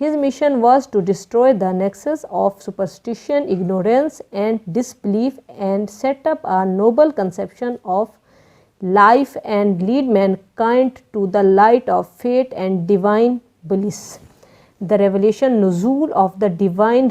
His mission was to destroy the nexus of superstition, ignorance, and disbelief and set up a noble conception of life and lead mankind to the light of faith and divine bliss. The revelation nuzul of the divine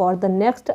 for the next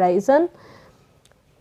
arisen,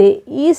23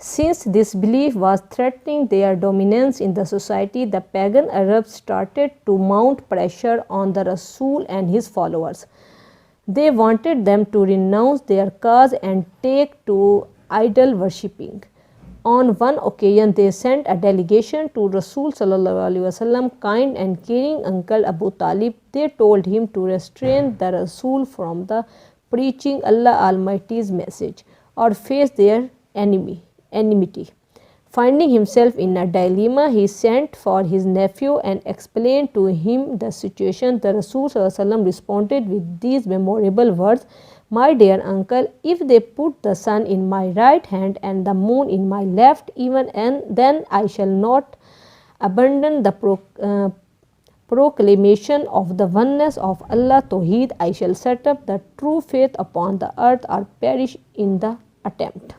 Since this belief was threatening their dominance in the society, the pagan Arabs started to mount pressure on the Rasul and his followers. They wanted them to renounce their cause and take to idol worshipping. On one occasion, they sent a delegation to Rasul sallallahu alaihi wasallam, kind and caring uncle Abu Talib. They told him to restrain the Rasul from the preaching Allah Almighty's message or face their enmity. Finding himself in a dilemma, he sent for his nephew and explained to him the situation. The Rasul sallallahu alaihi wasallam responded with these memorable words: "My dear uncle, if they put the sun in my right hand and the moon in my left, even then I shall not abandon the proclamation of the oneness of Allah, Tawheed. I shall set up the true faith upon the earth or perish in the attempt."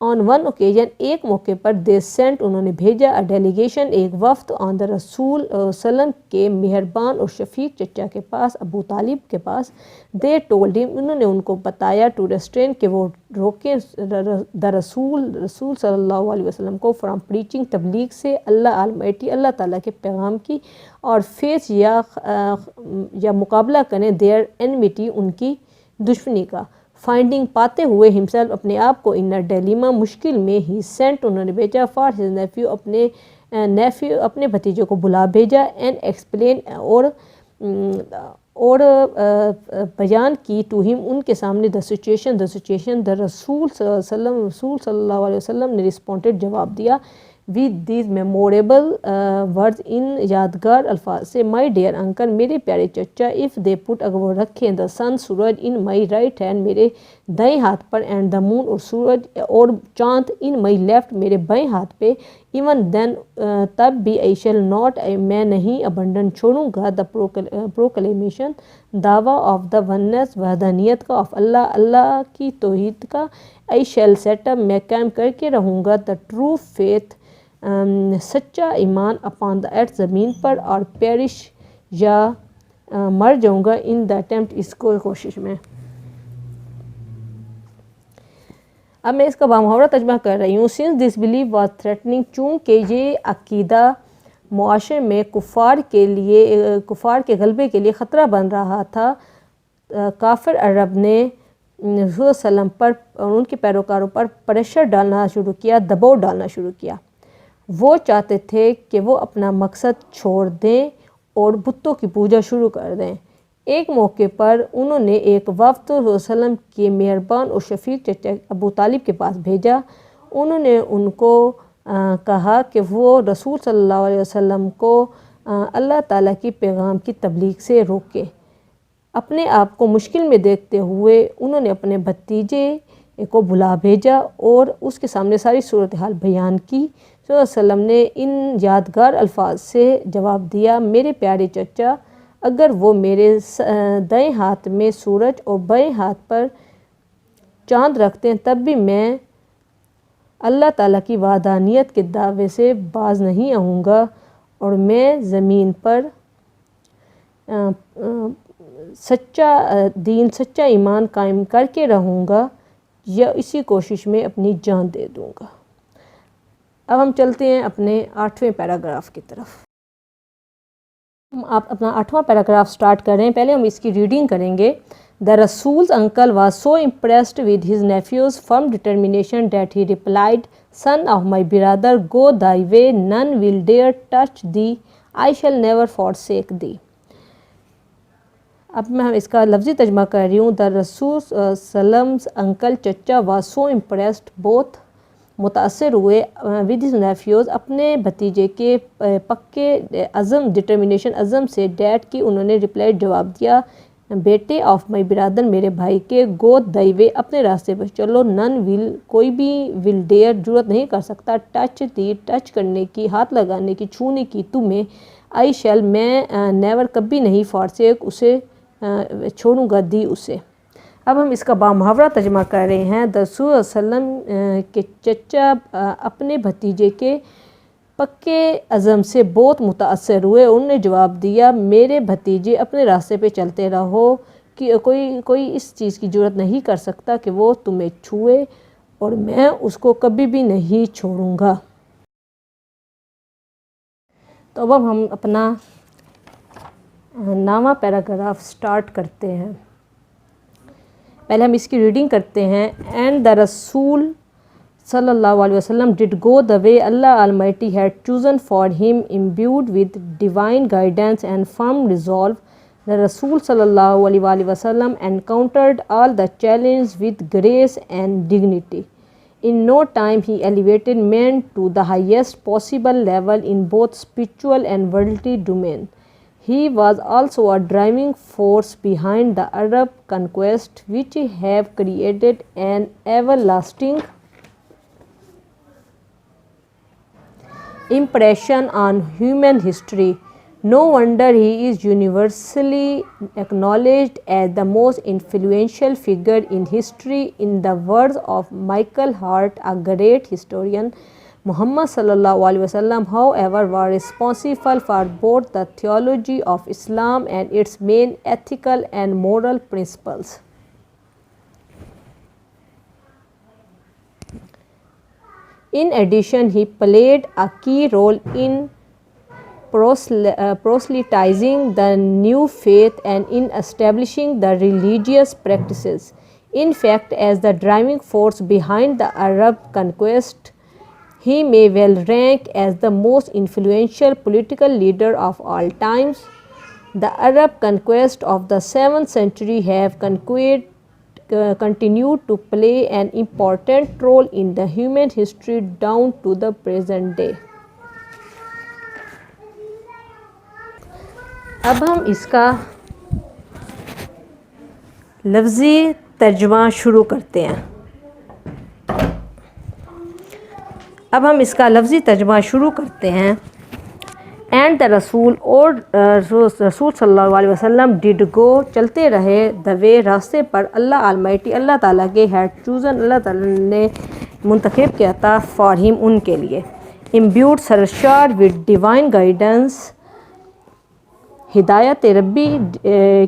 On one occasion ایک موقع پر دے Saint انہوں نے بھیجا اے delegation ایک وفد آن دا رسول وسلم کے مہربان اور شفیق چچا کے پاس ابو طالب کے پاس. دے ٹولڈ ہم انہوں نے ان کو بتایا ٹو ریسٹرین کہ وہ روکیں دا رسول صلی اللہ علیہ وسلم کو فرام پریچنگ تبلیغ سے اللہ آلمائٹی اللہ تعالیٰ کے پیغام کی اور فیس یا مقابلہ کریں دیئر انمیٹی ان کی دشمنی کا. فائنڈنگ پاتے ہوئے ہمسیلف اپنے آپ کو ان ڈیلیما مشکل میں ہی سینٹ انہوں نے بھیجا فار ہز نیفیو اپنے بھتیجے کو بلا بھیجا اینڈ ایکسپلین اور بیان کی ٹو ہم ان کے سامنے دا سچویشن دا رسول صلی اللہ علیہ وسلم نے رسپونڈڈ جواب دیا ود دیز میموریبل ورڈز ان یادگار الفاظ سے. مائی ڈیئر انکل میرے پیارے چچا اف دے پٹ اگر وہ رکھیں دا سن سورج ان مائی رائٹ ہینڈ میرے دائیں ہاتھ پر اینڈ دا مون اور سورج اور چاند ان مائی لیفٹ میرے بائیں ہاتھ پہ ایون دین تب بھی آئی شیل ناٹ میں نہیں ابنڈن چھوڑوں گا دا پروکلیمیشن دعویٰ آف دا وننس وحدانیت کا آف اللہ کی توحید کا. آئی شیل سیٹ اپ میں قائم کر کے رہوں گا دا ٹرو فیتھ سچا ایمان اپان دا ایٹ زمین پر اور پیرش یا مر جاؤں گا ان دا اٹیمپٹ اس کو کوشش میں. اب میں اس کا بامحاورہ ترجمہ کر رہی ہوں. Since this belief was threatening چونکہ یہ عقیدہ معاشرے میں کفار کے غلبے کے لیے خطرہ بن رہا تھا کافر عرب نے رسول صلی اللہ علیہ وسلم پر اور ان کے پیروکاروں پر پریشر ڈالنا شروع کیا دباؤ ڈالنا شروع کیا. وہ چاہتے تھے کہ وہ اپنا مقصد چھوڑ دیں اور بتوں کی پوجا شروع کر دیں. ایک موقع پر انہوں نے ایک وفد رسول صلی اللہ علیہ وسلم کے مہربان اور شفیق چچا ابو طالب کے پاس بھیجا. انہوں نے ان کو کہا کہ وہ رسول صلی اللہ علیہ وسلم کو اللہ تعالیٰ کی پیغام کی تبلیغ سے روکے. اپنے آپ کو مشکل میں دیکھتے ہوئے انہوں نے اپنے بھتیجے کو بلا بھیجا اور اس کے سامنے ساری صورتحال بیان کی. صلی اللہ علیہ وسلم نے ان یادگار الفاظ سے جواب دیا میرے پیارے چچا اگر وہ میرے دائیں ہاتھ میں سورج اور بائیں ہاتھ پر چاند رکھتے ہیں تب بھی میں اللہ تعالیٰ کی وحدانیت کے دعوے سے باز نہیں آؤں گا اور میں زمین پر سچا ایمان قائم کر کے رہوں گا یا اسی کوشش میں اپنی جان دے دوں گا. اب ہم چلتے ہیں اپنے 8ویں پیراگراف کی طرف. آپ اپنا 8واں پیراگراف سٹارٹ کر رہے ہیں. پہلے ہم اس کی ریڈنگ کریں گے. The Rasul's uncle was so impressed with his nephew's firm determination that he replied, Son of my brother, go thy way, none will dare touch thee, I shall never forsake thee. اب میں اس کا لفظی ترجمہ کر رہی ہوں. The Rasul's uncle چچا was so impressed بہت متاثر ہوئے with his nephews اپنے بھتیجے کے پکے عزم ڈٹرمنیشن عزم سے ڈیٹ کی انہوں نے ریپلائی جواب دیا بیٹے آف مائی برادر میرے بھائی کے گو دائی وے اپنے راستے پر چلو نن ول کوئی بھی ول ڈیئر جرت نہیں کر سکتا ٹچ دی ٹچ کرنے کی ہاتھ لگانے کی چھونے کی تمہیں آئی شیل میں نیور کبھی نہیں فارسیک اسے چھوڑوں گا دی اسے. اب ہم اس کا بامحاورہ ترجمہ کر رہے ہیں. رسول صلی اللہ علیہ وسلم کے چچا اپنے بھتیجے کے پکے عزم سے بہت متاثر ہوئے. انہوں نے جواب دیا میرے بھتیجے اپنے راستے پہ چلتے رہو کہ کوئی اس چیز کی جرت نہیں کر سکتا کہ وہ تمہیں چھوئے اور میں اس کو کبھی بھی نہیں چھوڑوں گا. تو اب ہم اپنا 9واں پیراگراف سٹارٹ کرتے ہیں. پہلے ہم اس کی ریڈنگ کرتے ہیں. اینڈ دا رسول صلی اللہ علیہ وسلم did go the way Allah almighty had chosen for him imbued with divine guidance and firm resolve. The رسول صلی اللہ علیہ وسلم encountered all the challenge with grace and dignity. In no time he elevated man to the highest possible level in both spiritual and worldly domain. He was also a driving force behind the Arab conquest, which have created an everlasting impression on human history. No wonder he is universally acknowledged as the most influential figure in history. In the words of Michael Hart, a great historian, Muhammad sallallahu alaihi wasallam, however, was responsible for both the theology of Islam and its main ethical and moral principles. In addition, he played a key role in proselytizing the new faith and in establishing the religious practices. In fact, as the driving force behind the Arab conquest, he may well rank as the most influential political leader of all times. The Arab conquest of the 7th century have continued to play an important role in the human history down to the present day. اب ہم اس کا لفظی ترجمہ شروع کرتے ہیں. And the رسول اور رسول صلی اللہ علیہ وسلم ڈڈ گو چلتے رہے دا وے راستے پر اللہ آلمائٹی اللہ تعالیٰ کے ہیڈ چوزن اللہ تعالیٰ نے منتخب کیا تھا فار ہم ان کے لیے. امبیوڈ سرشارڈ ود ڈیوائن گائیڈنس ہدایت ربی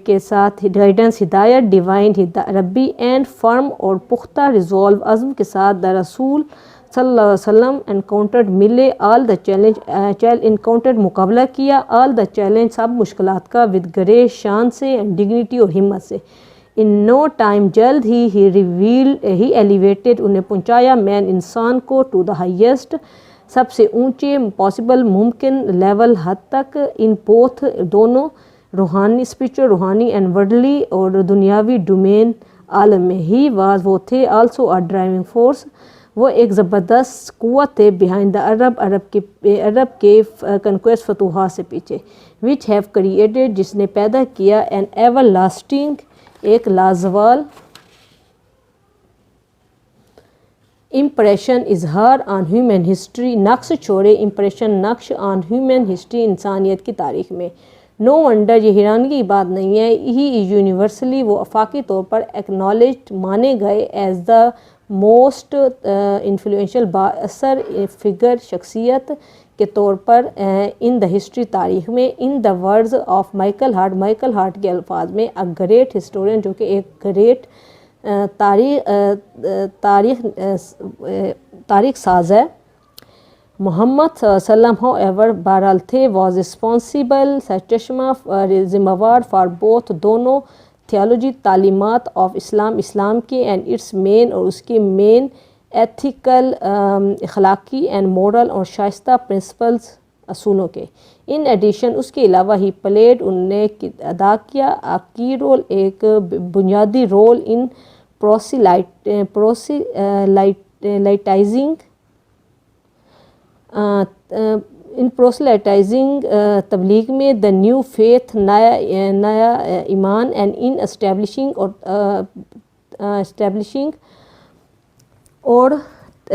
کے ساتھ ہدایت ڈیوائن ربی اینڈ فرم اور پختہ ریزولو عزم کے ساتھ دا رسول صلی اللہ علیہ وسلم انکاؤنٹرڈ ملے آل دا انکاؤنٹرڈ مقابلہ کیا آل دا چیلنج سب مشکلات کا ود گریٹ شان سے اینڈ ڈگنیٹی اور ہمت سے. ان نو ٹائم جلد ہی ایلیویٹڈ انہیں پہنچایا مین انسان کو ٹو دا ہائیسٹ سب سے اونچے پاسبل ممکن لیول حد تک ان بوتھ دونوں روحانی اسپریچول روحانی اینڈ ورڈلی اور دنیاوی ڈومین عالم میں. ہی واز وہ تھے آلسو آ ڈرائیونگ فورس وہ ایک زبردست قوت تھے بیہائنڈ دا عرب کے کنکویسٹ فتوحات سے پیچھے وچ ہیو کریٹڈ جس نے پیدا کیا این ایور لاسٹنگ ایک لازوال امپریشن اظہار آن ہیومن ہسٹری نقش چھوڑے امپریشن نقش آن ہیومن ہسٹری انسانیت کی تاریخ میں. نو ونڈر یہ حیرانی کی بات نہیں ہے ہی یونیورسلی وہ افاقی طور پر ایکنالجڈ مانے گئے ایز دا موسٹ انفلوئنشل با اثر فگر شخصیت کے طور پر ان دا ہسٹری تاریخ میں. In the words of Michael Hart کے الفاظ میں اے گریٹ ہسٹورین جو کہ ایک گریٹ تاریخ ساز ہے. محمد صلی اللہ علیہ وسلم ہاؤ ایور بہرحال تھے واز رسپانسیبل چشمہ ذمہ وار فار بوتھ دونوں تھیالوجی تعلیمات آف اسلام کے اینڈ اٹس مین اور اس کے مین ایتھیکل اخلاقی اینڈ مورل اور شائستہ پرنسپلز اصولوں کے. ان ایڈیشن اس کے علاوہ ہی پلیڈ انہوں نے ادا کیا کی رول ایک بنیادی رول ان پروسیلائٹائزنگ تبلیغ میں دا نیو فیتھ نیا ایمان اینڈ ان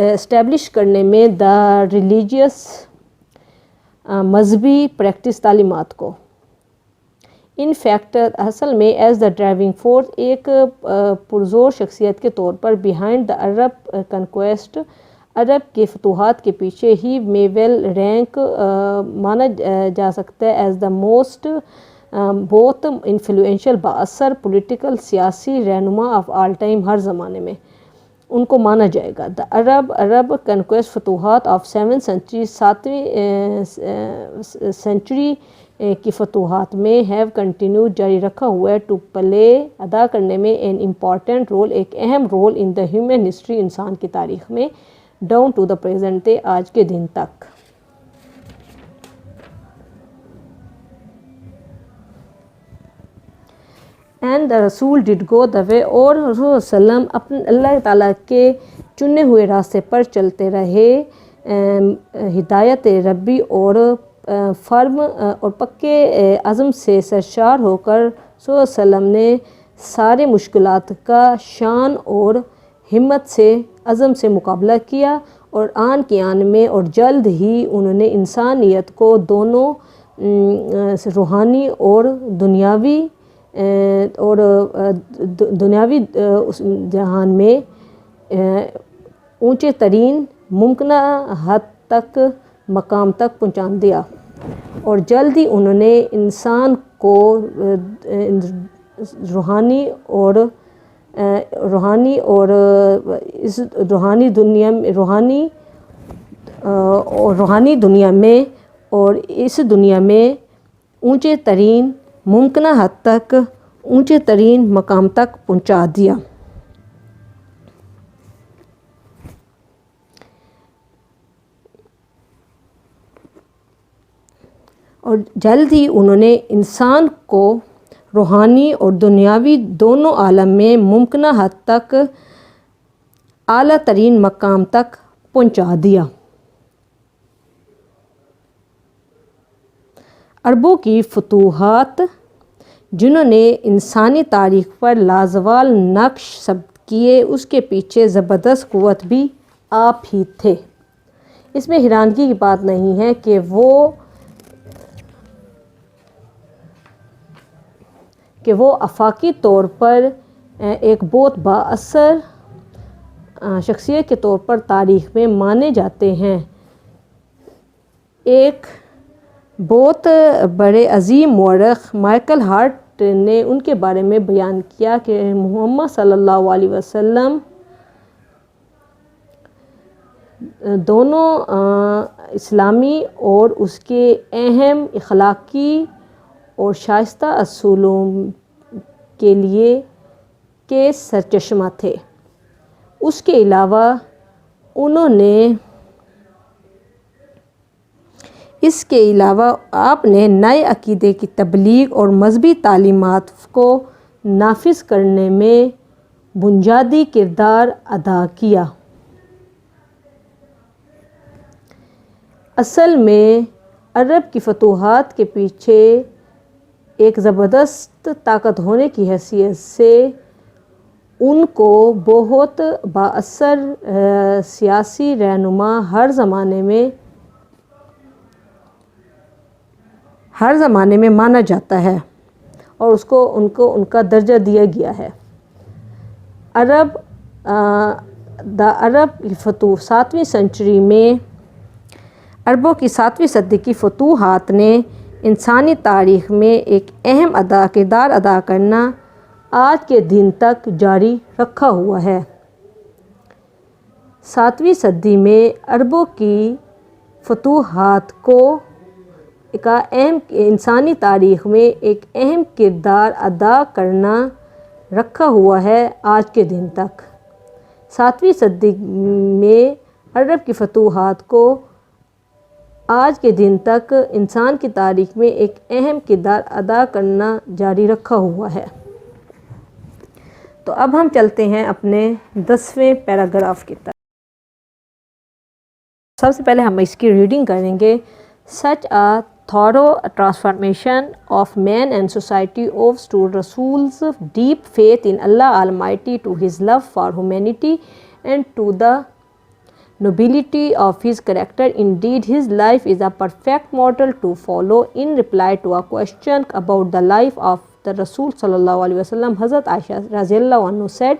اسٹیبلش کرنے میں دا ریلیجیس مذہبی پریکٹس تعلیمات کو. ان فیکٹ اصل میں ایز دا ڈرائیونگ فورس ایک پرزور شخصیت کے طور پر بیہائنڈ دا عرب کنکویسٹ عرب کے فتوحات کے پیچھے ہی میں ویل رینک مانا جا سکتا ہے ایز دا موسٹ بہت انفلوئنشل بااثر پولیٹیکل سیاسی رہنما آف آل ٹائم ہر زمانے میں ان کو مانا جائے گا. دا عرب کنکویسٹ فتوحات آف 7th century 7ویں سینچری کی فتوحات میں ہیو کنٹینیو جاری رکھا ہوا ہے ٹو پلے ادا کرنے میں این امپورٹنٹ رول ایک اہم role in the human history انسان کی تاریخ میں down to the present day آج کے دن تک. اینڈ دا رسول ڈڈ گو دا وے اور رسول وسلم اپنے اللہ تعالیٰ کے چنے ہوئے راستے پر چلتے رہے ہدایت ربی اور فرم اور پکے عزم سے سرشار ہو کر رسول وسلم نے سارے مشکلات کا شان اور ہمت سے عزم سے مقابلہ کیا اور آن کی آن میں اور جلد ہی انہوں نے انسانیت کو دونوں روحانی اور دنیاوی اس جہان میں اونچے ترین ممکنہ حد تک مقام تک پہنچا دیا، اور جلد ہی انہوں نے انسان کو روحانی دنیا میں اور اس دنیا میں اونچے ترین ممکنہ حد تک اونچے ترین مقام تک پہنچا دیا۔ اور جلد ہی انہوں نے انسان کو روحانی اور دنیاوی دونوں عالم میں ممکنہ حد تک اعلیٰ ترین مقام تک پہنچا دیا۔ عربوں کی فتوحات، جنہوں نے انسانی تاریخ پر لازوال نقش ثبت کیے، اس کے پیچھے زبردست قوت بھی آپ ہی تھے۔ اس میں حیرانگی کی بات نہیں ہے کہ وہ آفاقی طور پر ایک بہت بااثر شخصیت کے طور پر تاریخ میں مانے جاتے ہیں۔ ایک بہت بڑے عظیم مورخ مائیکل ہارٹ نے ان کے بارے میں بیان کیا کہ محمد صلی اللہ علیہ وسلم دونوں اسلامی اور اس کے اہم اخلاقی اور شائستہ اصولوں کے سرچشمہ تھے۔ اس کے علاوہ آپ نے نئے عقیدے کی تبلیغ اور مذہبی تعلیمات کو نافذ کرنے میں بنیادی کردار ادا کیا۔ اصل میں عرب کی فتوحات کے پیچھے ایک زبردست طاقت ہونے کی حیثیت سے ان کو بہت بااثر سیاسی رہنما ہر زمانے میں مانا جاتا ہے، اور ان کو ان کا درجہ دیا گیا ہے۔ عربوں کی 7ویں صدی کی فتوحات نے انسانی تاریخ میں ایک اہم کردار ادا کرنا آج کے دن تک جاری رکھا ہوا ہے۔ 7ویں صدی میں عربوں کی فتوحات کا انسانی تاریخ میں ایک اہم کردار ادا کرنا رکھا ہوا ہے آج کے دن تک۔ 7ویں صدی میں عرب کی فتوحات کو آج کے دن تک انسان کی تاریخ میں ایک اہم کردار ادا کرنا جاری رکھا ہوا ہے۔ تو اب ہم چلتے ہیں اپنے 10ویں پیراگراف کی طرف۔ سب سے پہلے ہم اس کی ریڈنگ کریں گے۔ Such a thorough transformation of man and society owes to Rasul's deep faith in Allah Almighty, to his love for humanity, and to the nobility of his character. Indeed, his life is a perfect model to follow. In reply to a question about the life of the Rasul sallallahu alaihi wasallam, Hazrat Aisha radhiyallahu anhu said,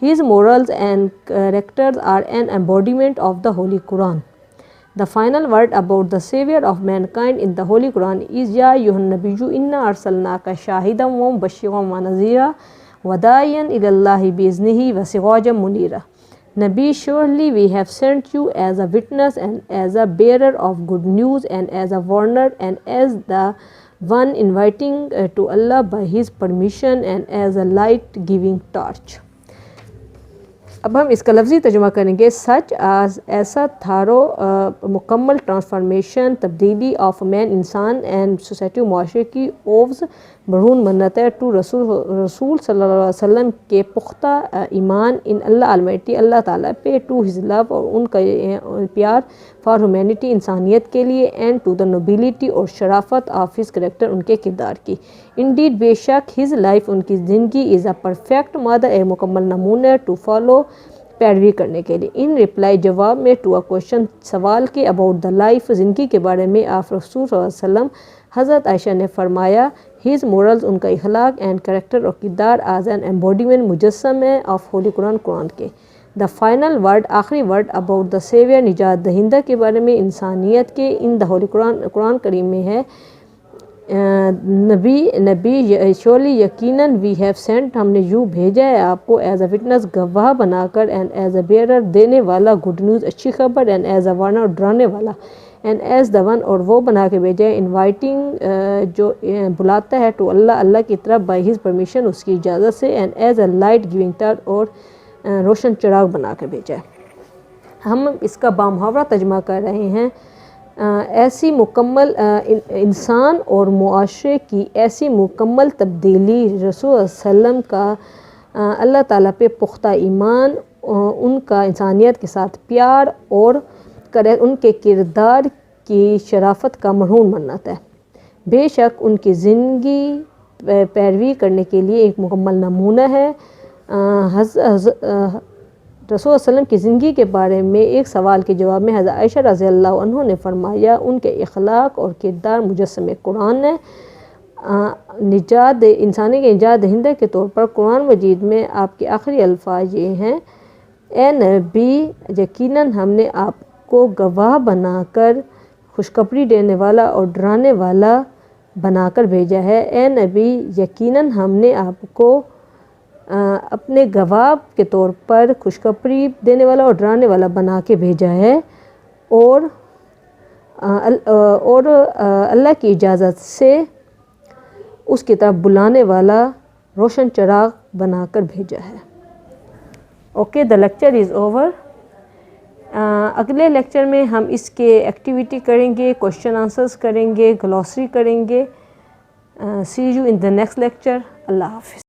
his morals and characters are an embodiment of the Holy Quran. The final word about the savior of mankind in the Holy Quran is Ya ayyuhan nabiyyu inna arsalnaka shahidan wa mubashiran wa nazira wa da'iyan ila Allahi bi iznihi wa sirajan munira. Nabi, surely we have sent you as a witness and as a bearer of good news and as a warner and as the one inviting to Allah by his permission and as a light giving torch. اب ہم اس کا لفظی ترجمہ کریں گے۔ سچ آز ایسا تھارو مکمل ٹرانسفارمیشن تبدیلی آف مین انسان اینڈ سوسائٹی معاشرے کی اوز برہون منت ہے ٹو رسول صلی اللہ علیہ وسلم کے پختہ ایمان ان اللہ المیٹی اللہ تعالیٰ پہ، ٹو ہز لو اور ان کا پیار، فار ہیومینٹی انسانیت کے لیے، اینڈ ٹو دا نوبیلٹی اور شرافت آف ہز کریکٹر ان کے کردار کی۔ انڈیڈ بے شک ہز لائف ان کی زندگی از اے پرفیکٹ مادر، ایک مکمل نمونہ، ٹو فالو پیروی کرنے کے لیے. ان رپلائی جواب میں ٹو اے کوشچن سوال کے اباؤٹ دا لائف زندگی کے بارے میں آف رسول صلی اللہ علیہ وسلم حضرت عائشہ نے فرمایا ہیز مورلز ان کا اخلاق اینڈ کریکٹر اور کردار ایز این ایمبوڈیمنٹ مجسم ہے آف ہولی قرآن قرآن کے. دا فائنل ورڈ آخری ورڈ اباؤٹ دا سیویئر نجات دہندہ کے بارے میں انسانیت کے ان دا ہولی قرآن کریم میں ہے نبی شولی یقیناً وی ہیو سینٹ ہم نے یوں بھیجا ہے آپ کو ایز اے وٹنس گواہ بنا کر اینڈ ایز اے بیئرر دینے والا گڈ نیوز اچھی خبر اینڈ ایز اے وارنر ڈرانے والا اینڈ ایز دا ون اور وہ بنا کے بھیجا ہے انوائٹنگ جو بلاتا ہے ٹو اللہ اللہ کی طرف بائی ہز پرمیشن اس کی اجازت سے and as a light giving ٹر اور روشن چراغ بنا کے بھیجا ہے. ہم اس کا بامحاورہ ترجمہ کر رہے ہیں. ایسی مکمل انسان اور معاشرے کی ایسی مکمل تبدیلی رسول اللہ علیہ وسلم کا اللہ تعالیٰ پہ پختہ ایمان ان کا انسانیت کے ساتھ پیار اور ان کے کردار کی شرافت کا مرہون منت ہے. بے شک ان کی زندگی پیروی کرنے کے لیے ایک مکمل نمونہ ہے. رسول اللہ علیہ وسلم کی زندگی کے بارے میں ایک سوال کے جواب میں حضرت عائشہ رضی اللہ عنہ نے فرمایا ان کے اخلاق اور کردار مجسم قرآن ہے. انسانی کے نجات دہندہ کے طور پر قرآن مجید میں آپ کے آخری الفاظ یہ ہیں اے نبی یقیناً ہم نے آپ کو گواہ بنا کر خوشخبری دینے والا اور ڈرانے والا بنا کر بھیجا ہے. اے نبی یقیناً ہم نے آپ کو اپنے گواہ کے طور پر خوشخبری دینے والا اور ڈرانے والا بنا کے بھیجا ہے اور اللہ کی اجازت سے اس کی طرف بلانے والا روشن چراغ بنا کر بھیجا ہے. Okay the lecture is over. اگلے لیکچر میں ہم اس کے ایکٹیویٹی کریں گے, کوشچن آنسرز کریں گے, گلوسری کریں گے. See you in the next lecture. اللہ حافظ.